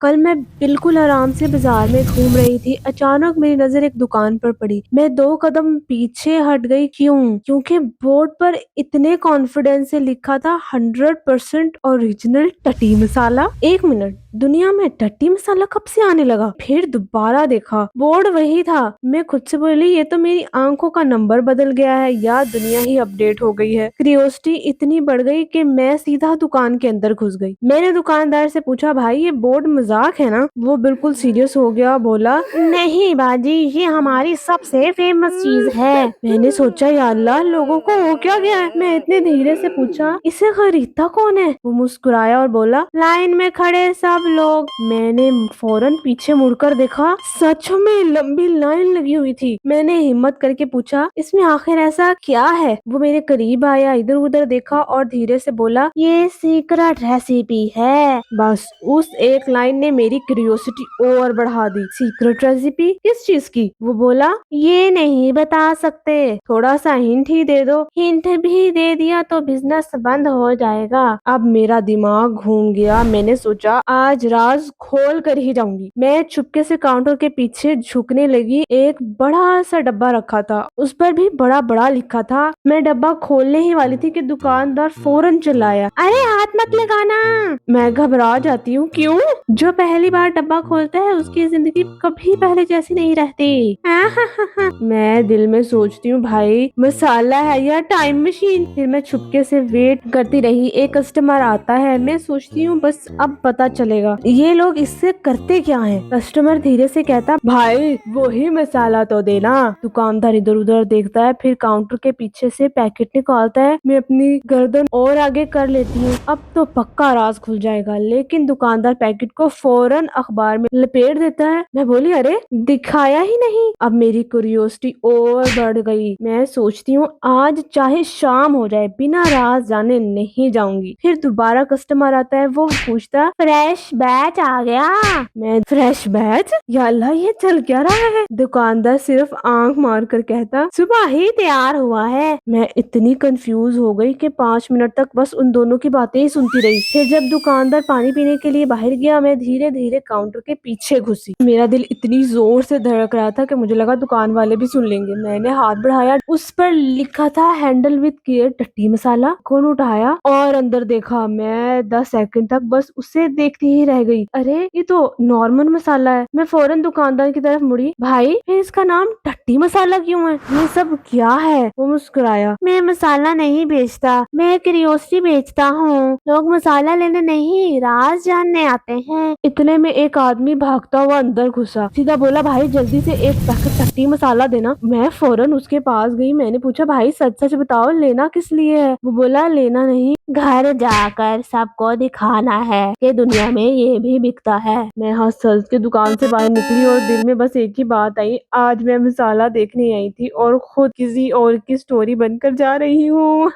कल मैं बिल्कुल आराम से बाजार में घूम रही थी। अचानक मेरी नजर एक दुकान पर पड़ी। मैं 2 कदम पीछे हट गई। क्योंकि बोर्ड पर इतने कॉन्फिडेंस से लिखा था 100% ओरिजिनल टटी मसाला। 1 मिनट, दुनिया में टट्टी मसाला कब से आने लगा? फिर दोबारा देखा, बोर्ड वही था। मैं खुद से बोली, ये तो मेरी आंखों का नंबर बदल गया है या दुनिया ही अपडेट हो गई है। क्यूरियोसिटी इतनी बढ़ गई कि मैं सीधा दुकान के अंदर घुस गई। मैंने दुकानदार से पूछा, भाई ये बोर्ड मजाक है ना? वो बिल्कुल सीरियस हो गया, बोला, नहीं बाजी, ये हमारी सबसे फेमस चीज है। मैंने सोचा, या अल्लाह, लोगों को हो क्या गया है? मैं इतने धीरे से पूछा, इसे खरीदता कौन है? वो मुस्कुराया और बोला, लाइन में खड़े सब लोग। मैंने फौरन पीछे मुड़कर देखा, सच में लंबी लाइन लगी हुई थी। मैंने हिम्मत करके पूछा, इसमें आखिर ऐसा क्या है? वो मेरे करीब आया, इधर उधर देखा और धीरे से बोला, ये सीक्रेट रेसिपी है। बस उस एक लाइन ने मेरी क्यूरियोसिटी और बढ़ा दी। Secret recipe? किस चीज की? वो बोला, ये नहीं बता सकते, थोड़ा सा हिंट ही दे दो। हिंट भी दे दिया तो बिजनेस बंद हो जाएगा। अब मेरा दिमाग घूम गया। मैंने सोचा, आज राज खोल कर ही जाऊंगी। मैं चुपके से काउंटर के पीछे झुकने लगी। एक बड़ा सा डब्बा रखा था, उस पर भी बड़ा बड़ा लिखा था। मैं डब्बा खोलने ही वाली थी कि दुकानदार फौरन चिल्लाया, अरे हाथ मत लगाना। मैं घबरा जाती हूँ। क्यों? जो पहली बार डब्बा खोलता है उसकी जिंदगी कभी पहले जैसी नहीं रहती। मैं दिल में सोचती हूँ, भाई मसाला है या टाइम मशीन? फिर मैं चुपके से वेट करती रही। एक कस्टमर आता है। मैं सोचती हूँ बस अब पता चलेगा ये लोग इससे करते क्या हैं। कस्टमर धीरे से कहता, भाई वही मसाला तो देना। दुकानदार इधर उधर देखता है, फिर काउंटर के पीछे से पैकेट निकालता है। मैं अपनी गर्दन और आगे कर लेती हूँ, अब तो पक्का राज खुल जाएगा। लेकिन दुकानदार पैकेट को फौरन अखबार में लपेट देता है। मैं बोली, अरे दिखाया ही नहीं। अब मेरी क्यूरियोसिटी और बढ़ गई। मैं सोचती हूँ आज चाहे शाम हो जाए बिना राज जाने नहीं जाऊंगी। फिर दोबारा कस्टमर आता है। वो पूछता, फ्रेश बैच आ गया? मैं, फ्रेश बैच? या अल्लाह, ये चल क्या रहा है? दुकानदार सिर्फ आंख मार कर कहता, सुबह ही तैयार हुआ है। मैं इतनी कंफ्यूज हो गई कि 5 मिनट तक बस उन दोनों की बातें ही सुनती रही। फिर जब दुकानदार पानी पीने के लिए बाहर गया, मैं धीरे धीरे काउंटर के पीछे घुसी। मेरा दिल इतनी जोर से धड़क रहा था कि मुझे लगा दुकान वाले भी सुन लेंगे। मैंने हाथ बढ़ाया, उस पर लिखा था हैंडल विद केयर टट्टी मसाला। कौन उठाया और अंदर देखा। मैं 10 सेकंड तक बस उसे देखती ही रह गई। अरे ये तो नॉर्मल मसाला है। मैं फौरन दुकानदार की तरफ मुड़ी, भाई फिर इसका नाम टट्टी मसाला क्यों है? ये सब क्या है? वो मुस्कुराया, मैं मसाला नहीं बेचता, मैं क्यूरियोसिटी बेचता हूँ। लोग मसाला लेने नहीं, राज जानने आते हैं। इतने में एक आदमी भागता हुआ अंदर घुसा। सीधा बोला, भाई जल्दी से एक पैकेट टट्टी मसाला देना। मैं फौरन उसके पास गई। मैंने पूछा, भाई सच सच बताओ, लेना किस लिए है? वो बोला, लेना नहीं, घर जाकर सबको दिखाना है कि दुनिया में ये भी बिकता है। मैं हंस हंस के दुकान से बाहर निकली और दिल में बस एक ही बात आई, आज मैं मसाला देखने आई थी और खुद किसी और की स्टोरी बनकर जा रही हूँ।